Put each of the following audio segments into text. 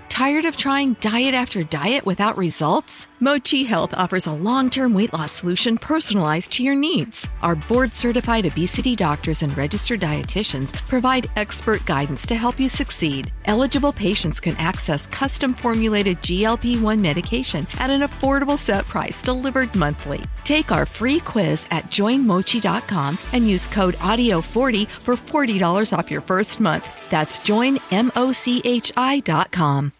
Tired of trying diet after diet without results? Mochi Health offers a long-term weight loss solution personalized to your needs. Our board-certified obesity doctors and registered dietitians provide expert guidance to help you succeed. Eligible patients can access custom-formulated GLP-1 medication at an affordable set price delivered monthly. Take our free quiz at joinmochi.com and use code AUDIO40 for $40 off your first month. That's joinmochi.com.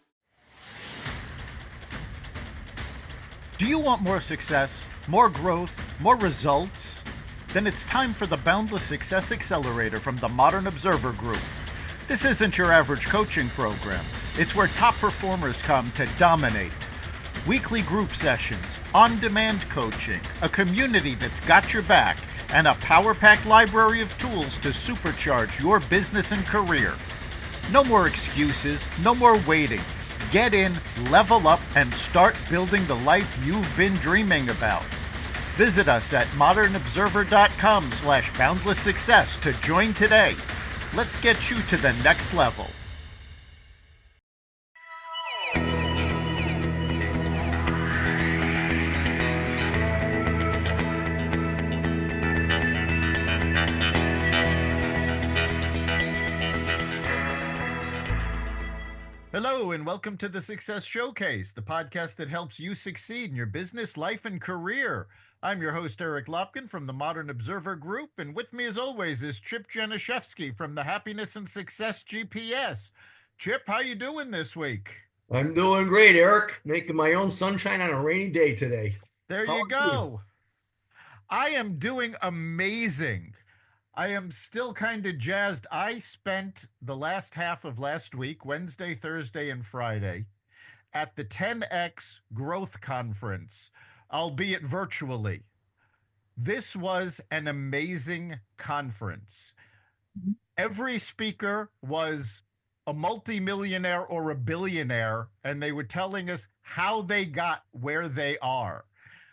Do you want more success, more growth, more results? Then it's time for the Boundless Success Accelerator from the Modern Observer Group. This isn't your average coaching program. It's where top performers come to dominate. Weekly group sessions, on-demand coaching, a community that's got your back, and a power-packed library of tools to supercharge your business and career. No more excuses, no more waiting. Get in, level up, and start building the life you've been dreaming about. Visit us at modernobserver.com/boundless success to join today. Let's get you to the next level. Hello, and welcome to the Success Showcase, the podcast that helps you succeed in your business, life, and career. I'm your host, Eric Lopkin from the Modern Observer Group, and with me as always is Chip Janiszewski from the Happiness and Success GPS. Chip, how you doing this week? I'm doing great, Eric. Making my own sunshine on a rainy day today. There you go. I am doing amazing. I am still kind of jazzed. I spent the last half of last week, Wednesday, Thursday, and Friday, at the 10X Growth Conference, albeit virtually. This was an amazing conference. Every speaker was a multimillionaire or a billionaire, and they were telling us how they got where they are.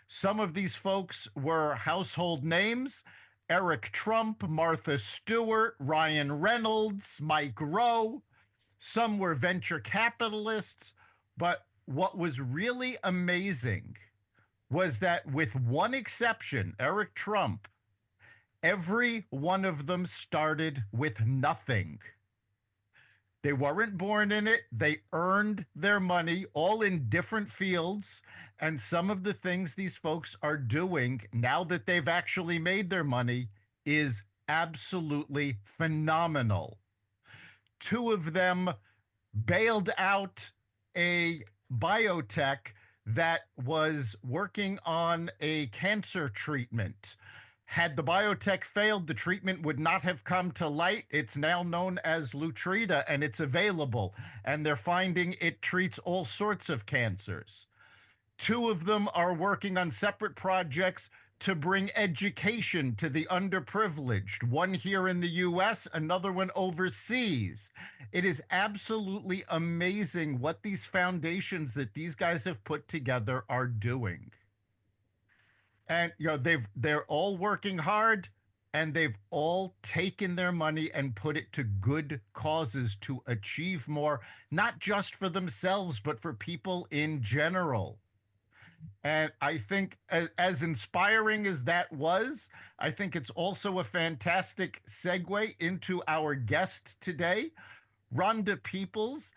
Some of these folks were household names: Eric Trump, Martha Stewart, Ryan Reynolds, Mike Rowe. Some were venture capitalists. But what was really amazing was that, with one exception, Eric Trump, every one of them started with nothing. They weren't born in it. They earned their money, all in different fields. And some of the things these folks are doing now that they've actually made their money is absolutely phenomenal. Two of them bailed out a biotech that was working on a cancer treatment. Had the biotech failed, the treatment would not have come to light. It's now known as Lutrita, and it's available. And they're finding it treats all sorts of cancers. Two of them are working on separate projects to bring education to the underprivileged. One here in the US, another one overseas. It is absolutely amazing what these foundations that these guys have put together are doing. And they're all working hard, and they've all taken their money and put it to good causes to achieve more, not just for themselves, but for people in general. And I think, as inspiring as that was, I think it's also a fantastic segue into our guest today, Rhonda Peoples.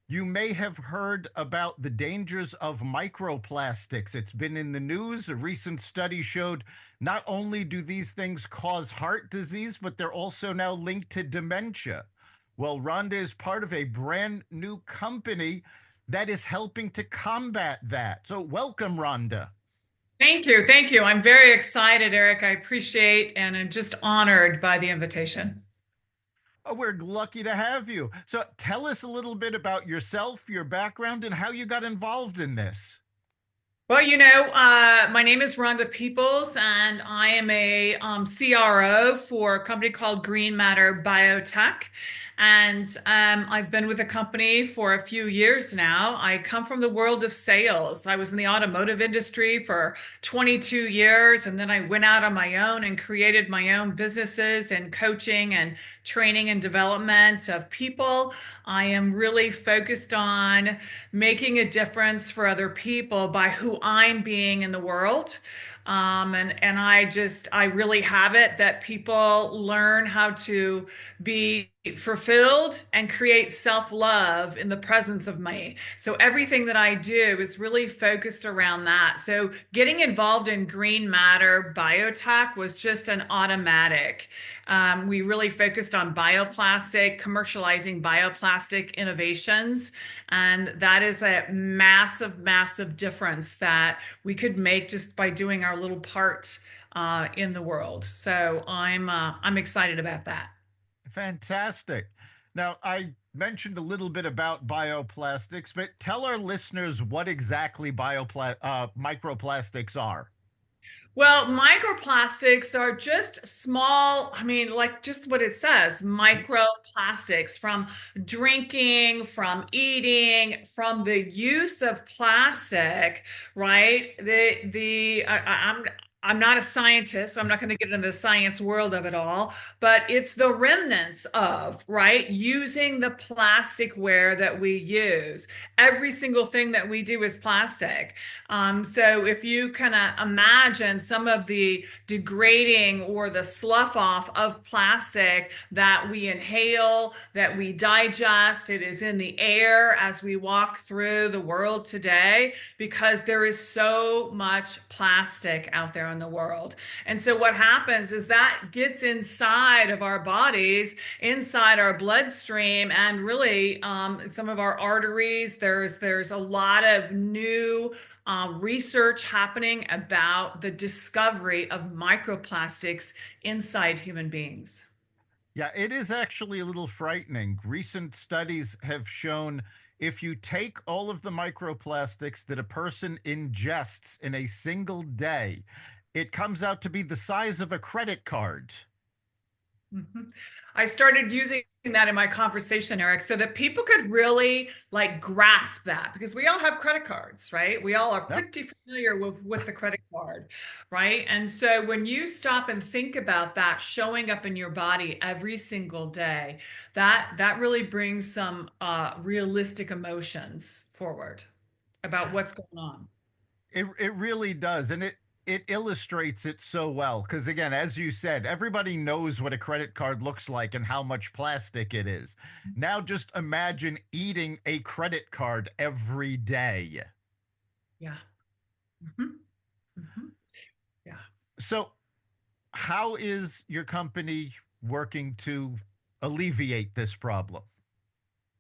You may have heard about the dangers of microplastics. It's been in the news. A recent study showed not only do these things cause heart disease, but they're also now linked to dementia. Well, Rhonda is part of a brand new company that is helping to combat that. So welcome, Rhonda. Thank you. Thank you. I'm very excited, Eric. I appreciate and I'm just honored by the invitation. Oh, we're lucky to have you. So tell us a little bit about yourself, your background, and how you got involved in this. Well, my name is Rhonda Peoples, and I am a CRO for a company called Green Matter Biotech. And I've been with the company for a few years now. I come from the world of sales. I was in the automotive industry for 22 years, and then I went out on my own and created my own businesses and coaching and training and development of people. I am really focused on making a difference for other people by who I'm being in the world. And I really have it that people learn how to be fulfilled and create self-love in the presence of me. So everything that I do is really focused around that. So getting involved in green matter biotech was just an automatic. We really focused on bioplastic, commercializing bioplastic innovations. And that is a massive, massive difference that we could make just by doing our little part in the world. So I'm excited about that. Fantastic. Now, I mentioned a little bit about bioplastics, but tell our listeners what exactly microplastics are. Well, microplastics are just small, I mean, like just what it says, microplastics from drinking, from eating, from the use of plastic, right? I'm not a scientist, so I'm not going to get into the science world of it all, but it's the remnants of, right? Using the plasticware that we use. Every single thing that we do is plastic. So if you kind of imagine some of the degrading or the slough off of plastic that we inhale, that we digest, it is in the air as we walk through the world today because there is so much plastic out there in the world. And so what happens is that gets inside of our bodies, inside our bloodstream, and really some of our arteries. There's a lot of new research happening about the discovery of microplastics inside human beings. Yeah, it is actually a little frightening. Recent studies have shown if you take all of the microplastics that a person ingests in a single day, it comes out to be the size of a credit card. Mhm. I started using that in my conversation, Eric, so that people could really like grasp that because we all have credit cards, right? We all are Yep. pretty familiar with the credit card, right? And so when you stop and think about that showing up in your body every single day, that really brings some realistic emotions forward about what's going on. It really does. And it illustrates it so well. Because again, as you said, everybody knows what a credit card looks like and how much plastic it is. Now just imagine eating a credit card every day. Yeah. Mhm. Mhm. Yeah. So how is your company working to alleviate this problem?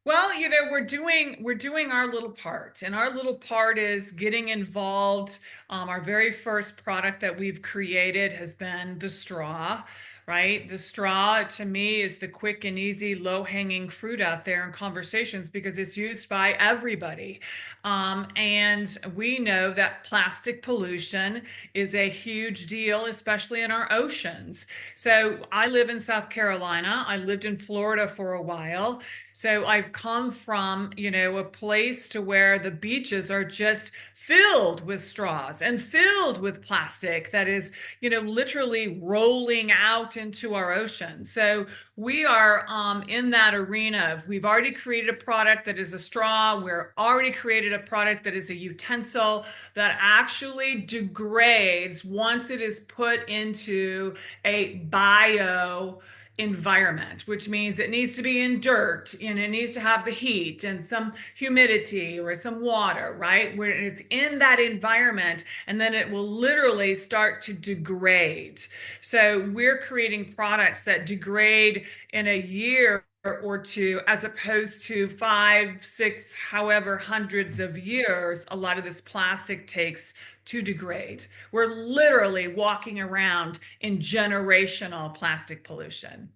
Well, we're doing our little part, and our little part is getting involved. Our very first product that we've created has been the straw, right? The straw to me is the quick and easy, low-hanging fruit out there in conversations because it's used by everybody. And we know that plastic pollution is a huge deal, especially in our oceans. So I live in South Carolina. I lived in Florida for a while. So I've come from, a place to where the beaches are just filled with straws and filled with plastic that is, literally rolling out into our ocean. So we are in that arena of we've already created a product that is a straw. We're already created a product that is a utensil that actually degrades once it is put into a bio environment, which means it needs to be in dirt and it needs to have the heat and some humidity or some water, right? Where it's in that environment and then it will literally start to degrade. So we're creating products that degrade in a year or two, as opposed to 5, 6, however, hundreds of years a lot of this plastic takes to degrade. We're literally walking around in generational plastic pollution.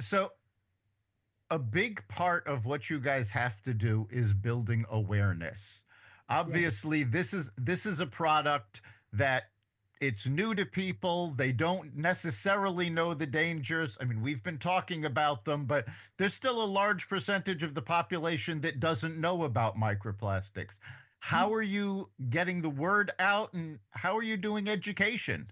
So a big part of what you guys have to do is building awareness. Yeah. Obviously, this is a product that it's new to people. They don't necessarily know the dangers. I mean, we've been talking about them, but there's still a large percentage of the population that doesn't know about microplastics. How are you getting the word out, and how are you doing education?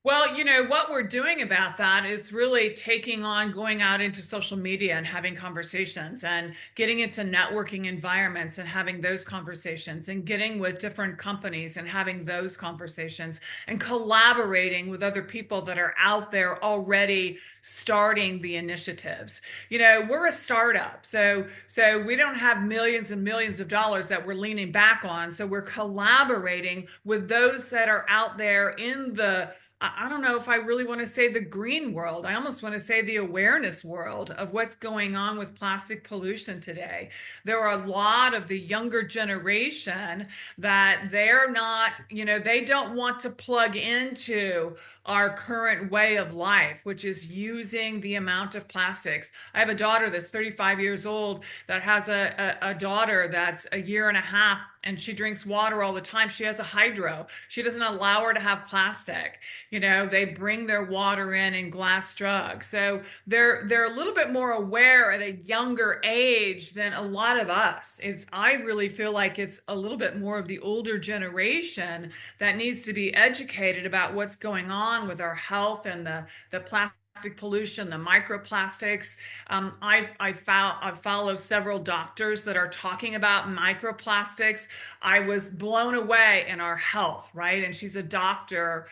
Well, what we're doing about that is really taking on going out into social media and having conversations and getting into networking environments and having those conversations and getting with different companies and having those conversations and collaborating with other people that are out there already starting the initiatives. We're a startup, so we don't have millions and millions of dollars that we're leaning back on. So we're collaborating with those that are out there in the, I don't know if I really want to say the green world. I almost want to say the awareness world of what's going on with plastic pollution today. There are a lot of the younger generation that they're not, they don't want to plug into our current way of life, which is using the amount of plastics. I have a daughter that's 35 years old that has a daughter that's a year and a half, and she drinks water all the time. She has a hydro. She doesn't allow her to have plastic. They bring their water in glass jugs. So they're a little bit more aware at a younger age than a lot of us. I really feel like it's a little bit more of the older generation that needs to be educated about what's going on with our health and the plastic pollution, the microplastics. I follow several doctors that are talking about microplastics. I was blown away in our health, right? And she's a doctor.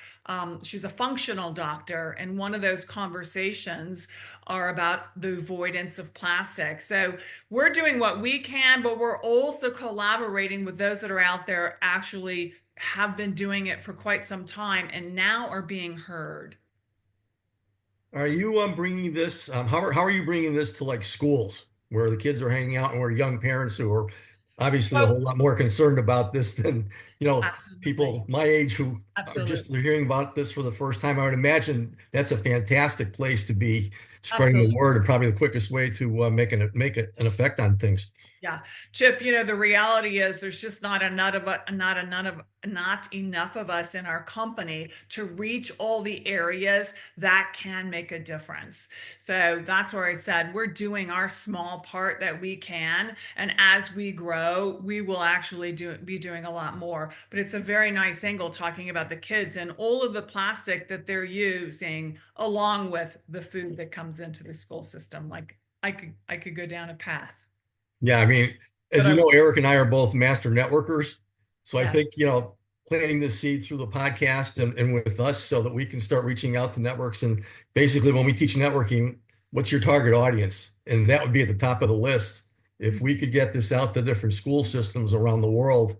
She's a functional doctor. And one of those conversations are about the avoidance of plastic. So we're doing what we can, but we're also collaborating with those that are out there actually have been doing it for quite some time and now are being heard. Are you bringing this? How are you bringing this to like schools where the kids are hanging out and where young parents who are obviously a Oh, whole lot more concerned about this than absolutely. people my age who are just Absolutely. hearing about this for the first time? I would imagine that's a fantastic place to be spreading the Absolutely. word and probably the quickest way to make an effect on things. Yeah. Chip, the reality is there's just not enough of us in our company to reach all the areas that can make a difference. So that's where I said we're doing our small part that we can. And as we grow, we will actually be doing a lot more. But it's a very nice angle talking about the kids and all of the plastic that they're using along with the food that comes into the school system. Like I could go down a path. Yeah, I mean, But as you know, Eric and I are both master networkers. So I think, yes, planting the seed through the podcast and with us so that we can start reaching out to networks. And basically, when we teach networking, what's your target audience? And that would be at the top of the list. If we could get this out to different school systems around the world,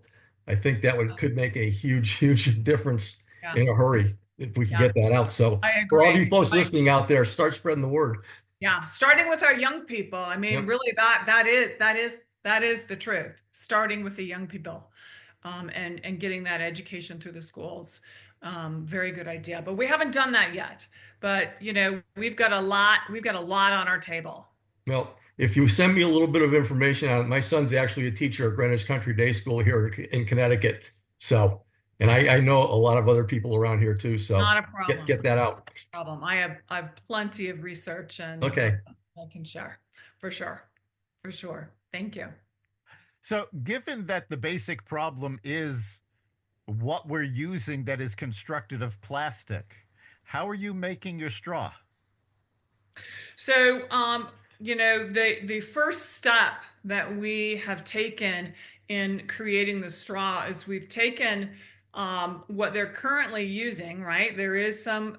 I think that could make a huge, huge difference yeah, in a hurry if we could yeah, get that out. So I for all of agree. you folks listening out there, start spreading the word. Yeah, starting with our young people. I mean, Yep. really, that is the truth. Starting with the young people, and getting that education through the schools. Very good idea. But we haven't done that yet. But we've got a lot. We've got a lot on our table. Well, if you send me a little bit of information on my son's actually a teacher at Greenwich Country Day School here in Connecticut. So, and I know a lot of other people around here too. So Not a problem. get that out. Problem. I have plenty of research and Okay. I can share for sure. For sure. Thank you. So, given that the basic problem is what we're using that is constructed of plastic, how are you making your straw? So, the first step that we have taken in creating the straw is we've taken what they're currently using, right? There is some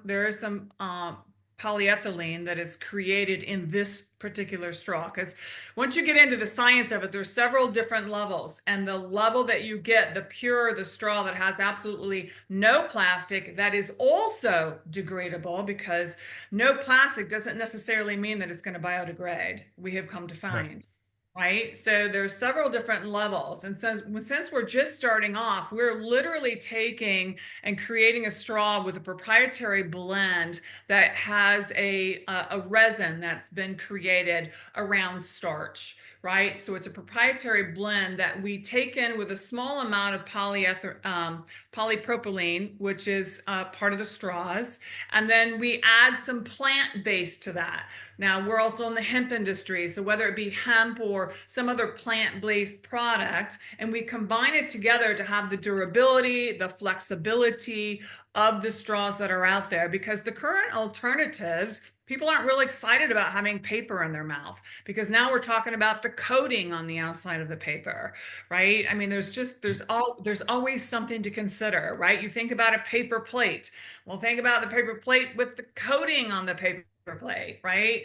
polyethylene that is created in this particular straw, because once you get into the science of it, there's several different levels, and the level that you get, the pure the straw that has absolutely no plastic, that is also degradable, because no plastic doesn't necessarily mean that it's going to biodegrade, we have come to Right. find. Right. So there's several different levels. And since we're just starting off, we're literally taking and creating a straw with a proprietary blend that has a resin that's been created around starch. right? So it's a proprietary blend that we take in with a small amount of polypropylene, which is part of the straws. And then we add some plant-based to that. Now, we're also in the hemp industry, so whether it be hemp or some other plant-based product, and we combine it together to have the durability, the flexibility of the straws that are out there, because the current alternatives, people aren't really excited about having paper in their mouth, because now we're talking about the coating on the outside of the paper, right? I mean, there's always something to consider, right? You think about a paper plate. Well, think about the paper plate with the coating on the paper plate, right?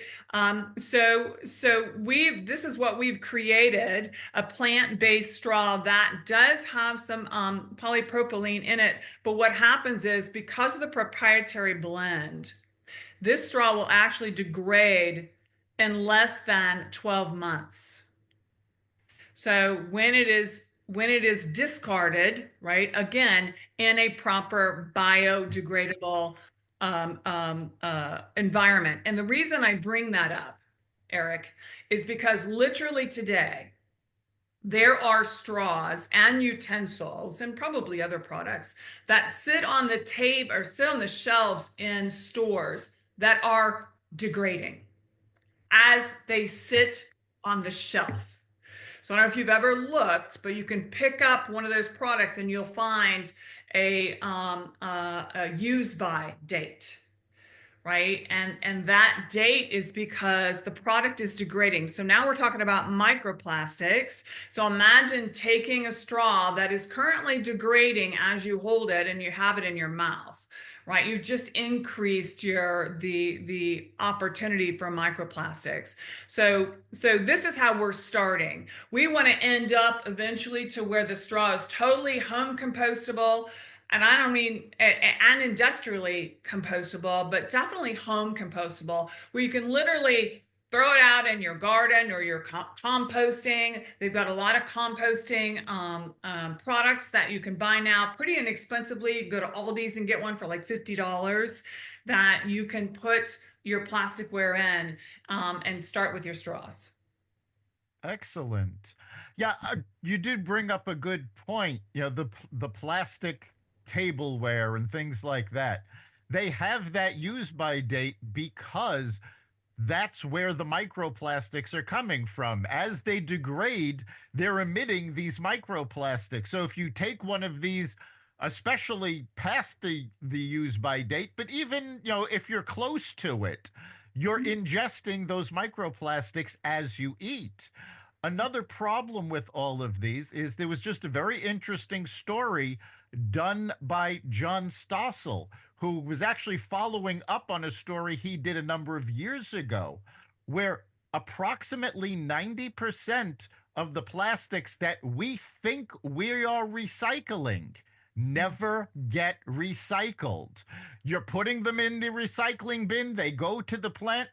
This is what we've created, a plant-based straw that does have some polypropylene in it. But what happens is, because of the proprietary blend, this straw will actually degrade in less than 12 months. So when it is discarded, right, again, in a proper biodegradable environment. And the reason I bring that up, Eric, is because literally today, there are straws and utensils and probably other products that sit on the table or sit on the shelves in stores that are degrading as they sit on the shelf. So I don't know if you've ever looked, but you can pick up one of those products and you'll find a use by date, right? And that date is because the product is degrading. So now we're talking about microplastics. So imagine taking a straw that is currently degrading as you hold it and you have it in your mouth, right? You've just increased the opportunity for microplastics. So this is how we're starting. We want to end up eventually to where the straw is totally home compostable. And I don't mean and industrially compostable, but definitely home compostable, where you can literally throw it out in your garden or your composting. They've got a lot of composting products that you can buy now pretty inexpensively. You go to Aldi's and get one for like $50 that you can put your plasticware in and start with your straws. Excellent. Yeah, you did bring up a good point. The plastic tableware and things like that. They have that use by date because that's where the microplastics are coming from. As they degrade, they're emitting these microplastics. So if you take one of these, especially past the use by date, but even, if you're close to it, you're ingesting those microplastics as you eat. Another problem with all of these is there was just a very interesting story done by John Stossel, who was actually following up on a story he did a number of years ago, where approximately 90% of the plastics that we think we are recycling never get recycled. You're putting them in the recycling bin, they go to the plant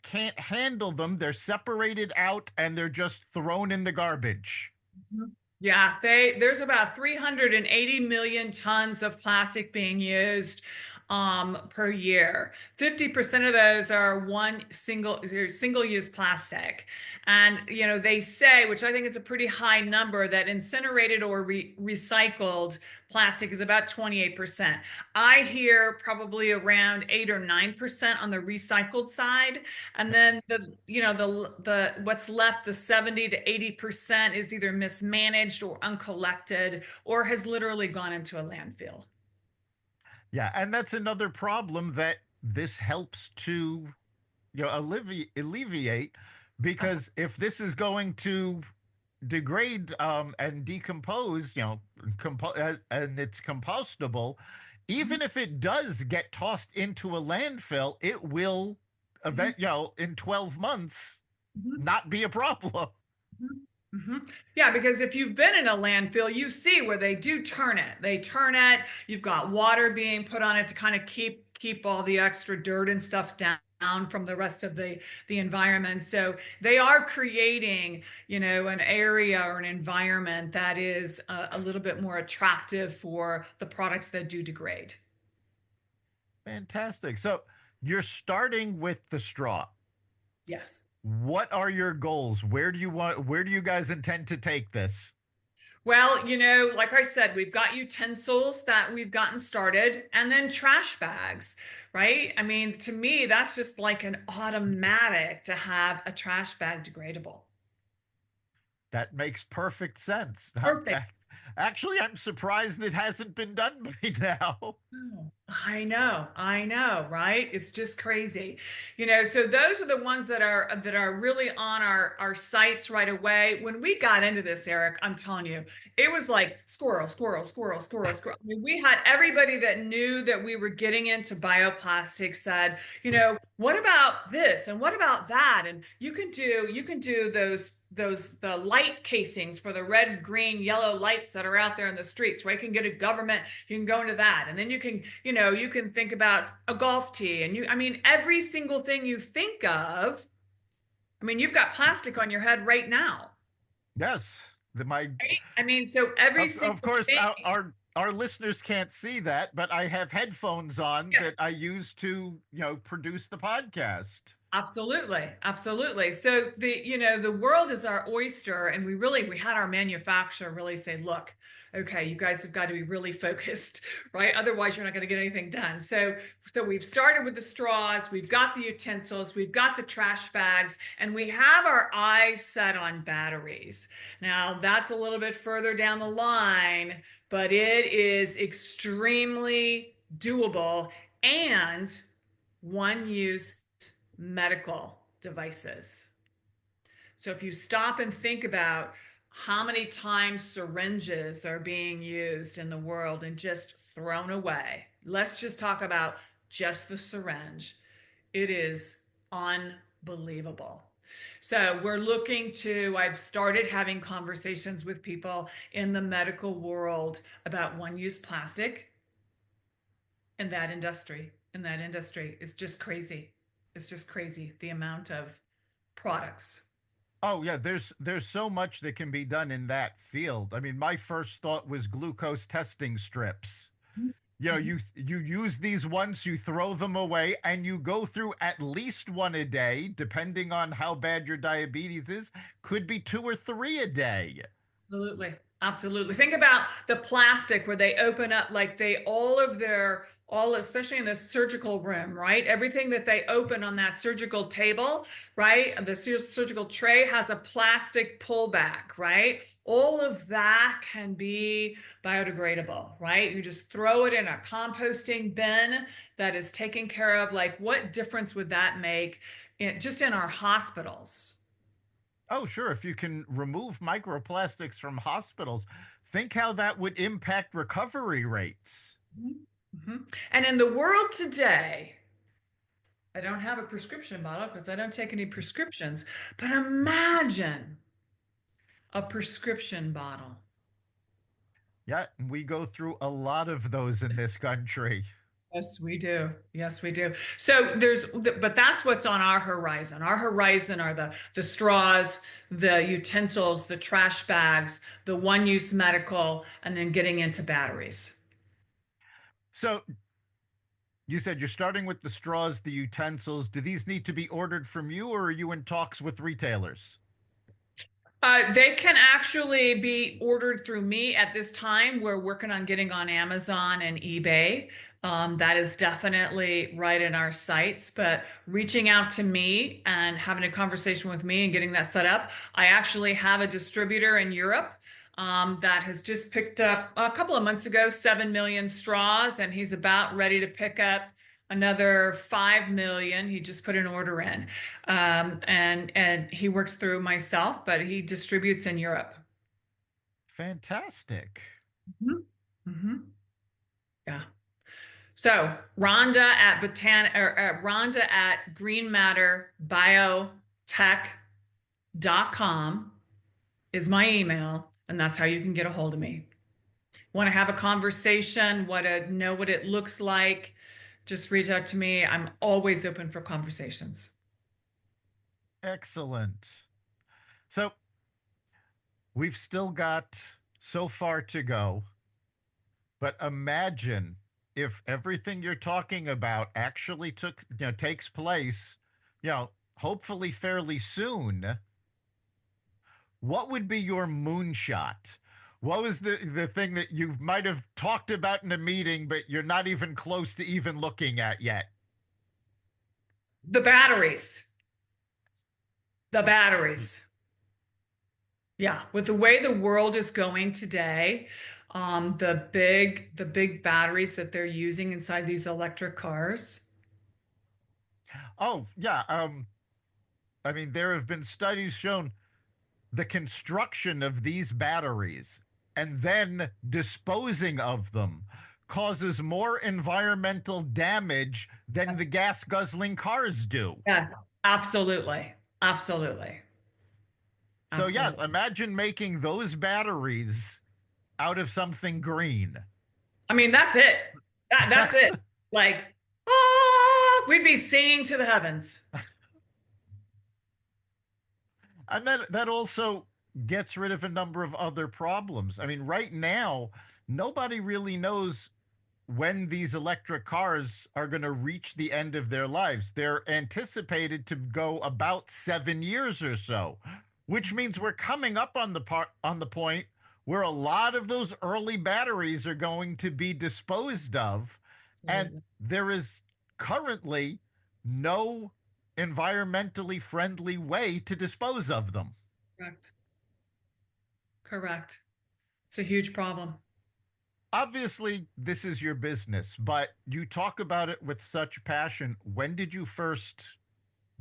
can't handle them, they're separated out, and they're just thrown in the garbage. Yeah, there's about 380 million tons of plastic being used per year. 50% of those are single-use plastic. And, they say, which I think is a pretty high number, that incinerated or recycled plastic is about 28%. I hear probably around 8 or 9% on the recycled side. And then the what's left, the 70 to 80% is either mismanaged or uncollected or has literally gone into a landfill. Yeah, and that's another problem that this helps to alleviate, because if this is going to degrade and decompose, and it's compostable, even if it does get tossed into a landfill, it will in 12 months not be a problem. Mm-hmm. Yeah, because if you've been in a landfill, you see where they do turn it. They turn it. You've got water being put on it to kind of keep all the extra dirt and stuff down from the rest of the environment. So they are creating, an area or an environment that is a little bit more attractive for the products that do degrade. Fantastic. So you're starting with the straw. Yes. What are your goals? Where do you guys intend to take this? Well, like I said, we've got utensils that we've gotten started and then trash bags, right? I mean, to me, that's just like an automatic to have a trash bag degradable. That makes perfect sense. Perfect. Actually, I'm surprised it hasn't been done by now. Oh, I know, right? It's just crazy. So those are the ones that are really on our sites right away. When we got into this, Eric, I'm telling you, it was like squirrel, squirrel, squirrel, squirrel, squirrel. I mean, we had everybody that knew that we were getting into bioplastics said, what about this and what about that? And you can do the light casings for the red, green, yellow lights that are out there in the streets, right? You can get a government, you can go into that. And then you can think about a golf tee I mean, every single thing you think of, I mean, you've got plastic on your head right now. Yes, my Right? I mean, so every of single course thing. our listeners can't see that, but I have headphones on that Yes. I use to produce the podcast. Absolutely, absolutely. So the world is our oyster, and we had our manufacturer really say, look, okay, you guys have got to be really focused, right? Otherwise, you're not going to get anything done. So we've started with the straws, we've got the utensils, we've got the trash bags, and we have our eyes set on batteries. Now, that's a little bit further down the line, but it is extremely doable and one use medical devices. So if you stop and think about how many times syringes are being used in the world and just thrown away, let's just talk about just the syringe. It is unbelievable. So I've started having conversations with people in the medical world about one-use plastic in that industry. Is just crazy. It's just crazy the amount of products. Oh yeah, there's so much that can be done in that field. I mean, my first thought was glucose testing strips. You use these once, you throw them away, and you go through at least one a day, depending on how bad your diabetes is. Could be two or three a day. Absolutely. Absolutely. Think about the plastic where they open up like especially in the surgical room, right? Everything that they open on that surgical table, right? The surgical tray has a plastic pullback, right? All of that can be biodegradable, right? You just throw it in a composting bin that is taken care of. Like, what difference would that make just in our hospitals? Oh, sure. If you can remove microplastics from hospitals, think how that would impact recovery rates. Mm-hmm. And in the world today, I don't have a prescription bottle because I don't take any prescriptions, but imagine a prescription bottle. Yeah, we go through a lot of those in this country. Yes, we do. Yes, we do. But that's what's on our horizon. Our horizon are the straws, the utensils, the trash bags, the one-use medical, and then getting into batteries. So you said you're starting with the straws, the utensils. Do these need to be ordered from you, or are you in talks with retailers? They can actually be ordered through me at this time. We're working on getting on Amazon and eBay. That is definitely right in our sites, but reaching out to me and having a conversation with me and getting that set up. I actually have a distributor in Europe that has just picked up a couple of months ago 7 million straws, and he's about ready to pick up another 5 million. He just put an order in. And he works through myself, but he distributes in Europe. Fantastic. Mm-hmm. Mm-hmm. Yeah. So Rhonda at greenmatterbiotech.com is my email, and that's how you can get a hold of me. Want to have a conversation, know what it looks like, just reach out to me. I'm always open for conversations. Excellent. So we've still got so far to go, but imagine if everything you're talking about actually takes place, hopefully fairly soon, what would be your moonshot? What was the thing that you might have talked about in a meeting, but you're not even close to even looking at yet? The batteries. The batteries. Yeah, with the way the world is going today, the big batteries that they're using inside these electric cars. Oh, yeah. I mean, there have been studies shown the construction of these batteries and then disposing of them causes more environmental damage than the Yes, gas guzzling cars do. yes, absolutely, absolutely, So, yes, absolutely. imagine making those batteries out of something green. I mean, that's it. That's That's, it. Like, we'd be singing to the heavens. and that also gets rid of a number of other problems. I mean, right now, nobody really knows when these electric cars are going to reach the end of their lives. They're anticipated to go about 7 years or so, which means we're coming up on the point where a lot of those early batteries are going to be disposed of, and Absolutely. there is currently no environmentally friendly way to dispose of them. Correct. Correct. It's a huge problem. Obviously, this is your business, but you talk about it with such passion. When did you first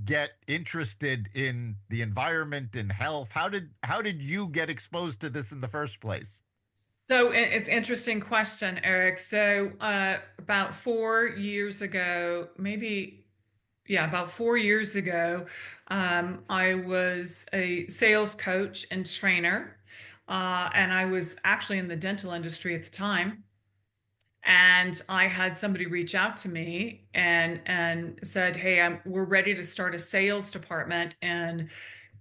get interested in the environment and health? How did you get exposed to this in the first place? So it's an interesting question, Eric. So about 4 years ago, maybe, yeah, about 4 years ago, I was a sales coach and trainer, and I was actually in the dental industry at the time. And I had somebody reach out to me and said, "Hey, we're ready to start a sales department, and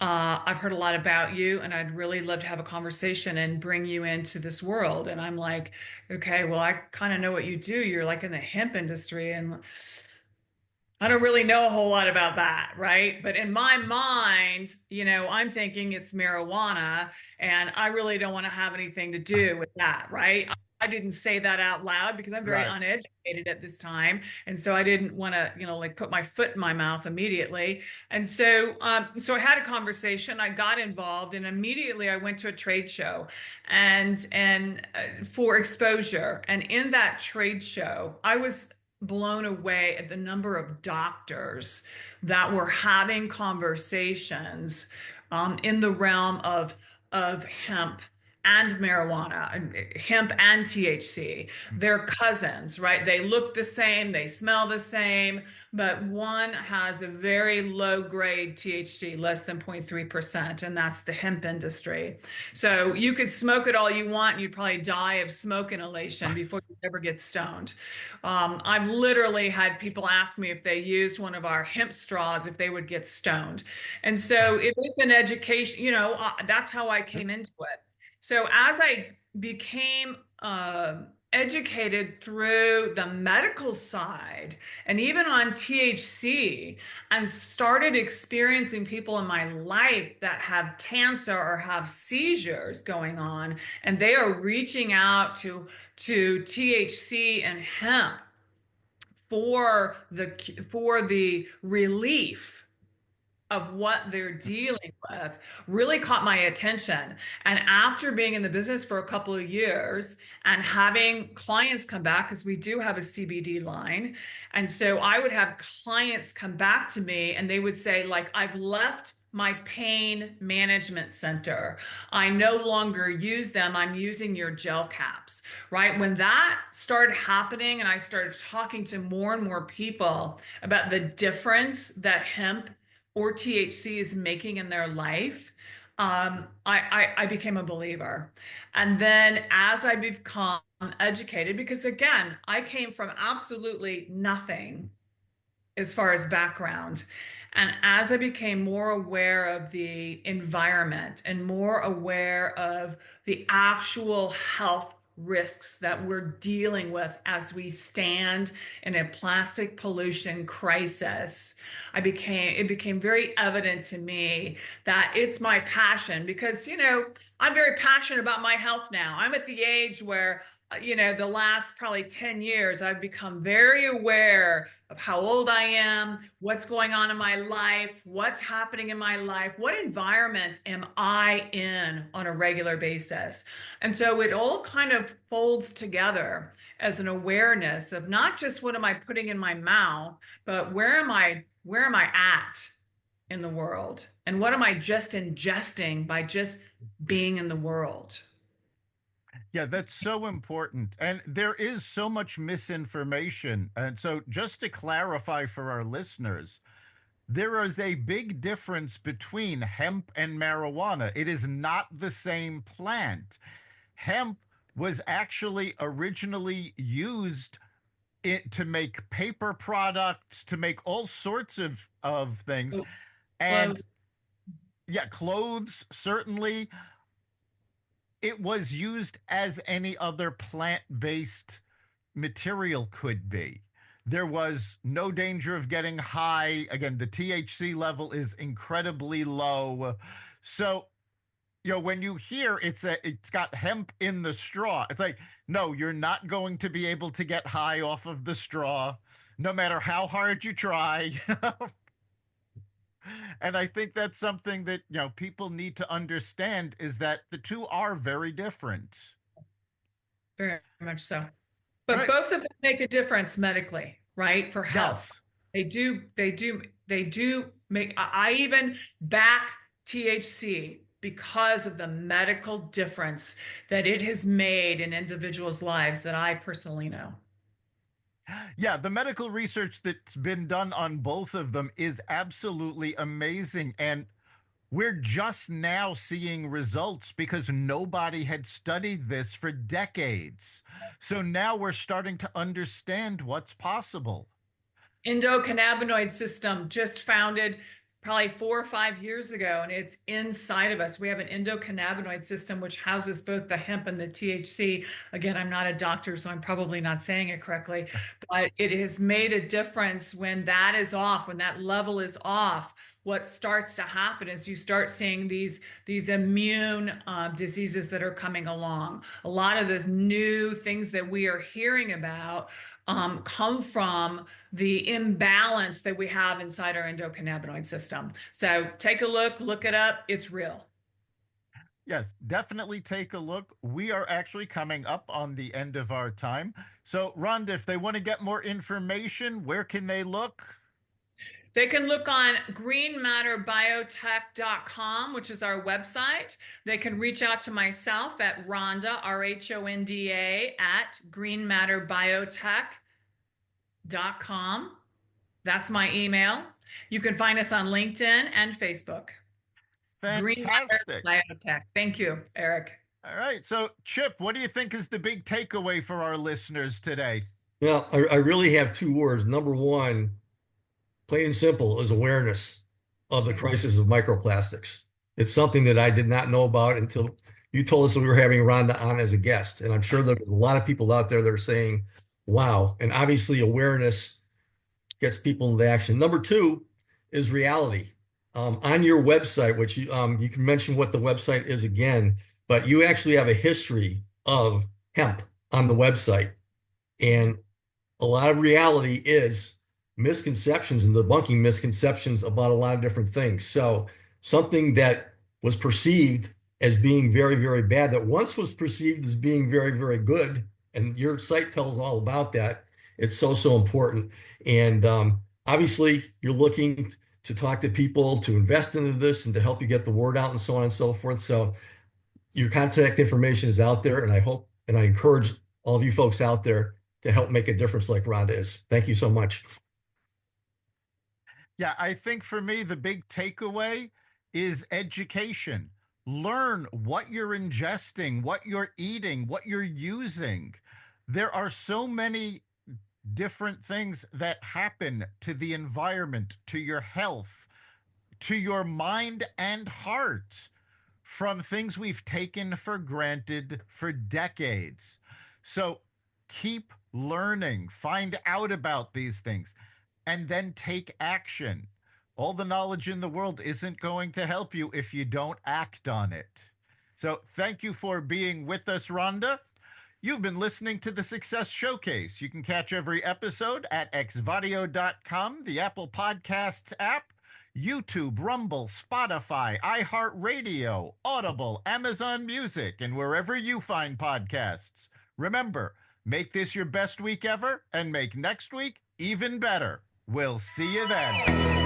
I've heard a lot about you, and I'd really love to have a conversation and bring you into this world." And I'm like, "Okay, well, I kind of know what you do. You're like in the hemp industry, and I don't really know a whole lot about that, right?" But in my mind, I'm thinking it's marijuana, and I really don't want to have anything to do with that, right? I didn't say that out loud because I'm very Right. uneducated at this time, and so I didn't want to, like put my foot in my mouth immediately. And so I had a conversation. I got involved, and immediately I went to a trade show, and for exposure. And in that trade show, I was blown away at the number of doctors that were having conversations in the realm of hemp and marijuana, hemp and THC. They're cousins, right? They look the same, they smell the same, but one has a very low grade THC, less than 0.3%, and that's the hemp industry. So you could smoke it all you want, and you'd probably die of smoke inhalation before you ever get stoned. I've literally had people ask me if they used one of our hemp straws, if they would get stoned. And so it is an education, that's how I came into it. So as I became educated through the medical side and even on THC, and started experiencing people in my life that have cancer or have seizures going on, and they are reaching out to THC and hemp for the relief of what they're dealing with, really caught my attention. And after being in the business for a couple of years and having clients come back, because we do have a CBD line, and so I would have clients come back to me and they would say, like, "I've left my pain management center. I no longer use them. I'm using your gel caps," right? When that started happening and I started talking to more and more people about the difference that hemp or THC is making in their life, I became a believer. And then as I become educated, because again, I came from absolutely nothing as far as background. And as I became more aware of the environment and more aware of the actual health risks that we're dealing with as we stand in a plastic pollution crisis, it became very evident to me that it's my passion because, I'm very passionate about my health now. I'm at the age where, the last probably 10 years, I've become very aware of how old I am, what's going on in my life, what's happening in my life, what environment am I in on a regular basis. And so it all kind of folds together as an awareness of not just what am I putting in my mouth, but where am I at in the world? And what am I just ingesting by just being in the world? Yeah, that's so important. And there is so much misinformation. And so, just to clarify for our listeners, there is a big difference between hemp and marijuana. It is not the same plant. Hemp was actually originally used to make paper products, to make all sorts of things. Well, And yeah, clothes, certainly. It was used as any other plant-based material could be. There was no danger of getting high. Again, the THC level is incredibly low. So, when you hear it's got hemp in the straw, it's like, no, you're not going to be able to get high off of the straw, no matter how hard you try. And I think that's something that, people need to understand is that the two are very different. very much so. All But right. both of them make a difference medically, right? For health. Yes. They do make, I even back THC because of the medical difference that it has made in individuals' lives that I personally know. Yeah, the medical research that's been done on both of them is absolutely amazing. And we're just now seeing results because nobody had studied this for decades. So now we're starting to understand what's possible. Endocannabinoid system just founded probably 4 or 5 years ago, and it's inside of us. We have an endocannabinoid system which houses both the hemp and the THC. Again, I'm not a doctor, so I'm probably not saying it correctly, but it has made a difference when that is off, when that level is off. What starts to happen is you start seeing these immune diseases that are coming along. A lot of the new things that we are hearing about come from the imbalance that we have inside our endocannabinoid system. So take a look it up. It's real. Yes, definitely take a look. We are actually coming up on the end of our time. So, Rhonda, if they want to get more information, where can they look? They can look on greenmatterbiotech.com, which is our website. They can reach out to myself at Rhonda, RHONDA, at greenmatterbiotech.com. That's my email. You can find us on LinkedIn and Facebook. Green Matter Fantastic. Biotech. Thank you, Eric. All right. So, Chip, what do you think is the big takeaway for our listeners today? Well, I really have two words. Number one, plain and simple, is awareness of the crisis of microplastics. It's something that I did not know about until you told us that we were having Rhonda on as a guest. And I'm sure there are a lot of people out there that are saying, wow. And obviously, awareness gets people into action. Number two is reality. On your website, which you can mention what the website is again, but you actually have a history of hemp on the website. And a lot of reality is misconceptions and debunking misconceptions about a lot of different things. So something that was perceived as being very, very bad, that once was perceived as being very, very good, and your site tells all about that. It's so, so important. And obviously, you're looking to talk to people, to invest into this, and to help you get the word out, and so on and so forth. So your contact information is out there, and I hope and I encourage all of you folks out there to help make a difference like Rhonda is. Thank you so much. Yeah, I think for me, the big takeaway is education. Learn what you're ingesting, what you're eating, what you're using. There are so many different things that happen to the environment, to your health, to your mind and heart from things we've taken for granted for decades. So keep learning, find out about these things, and then take action. All the knowledge in the world isn't going to help you if you don't act on it. So thank you for being with us, Rhonda. You've been listening to the Success Showcase. You can catch every episode at xvadio.com, the Apple Podcasts app, YouTube, Rumble, Spotify, iHeartRadio, Audible, Amazon Music, and wherever you find podcasts. Remember, make this your best week ever and make next week even better. We'll see you then.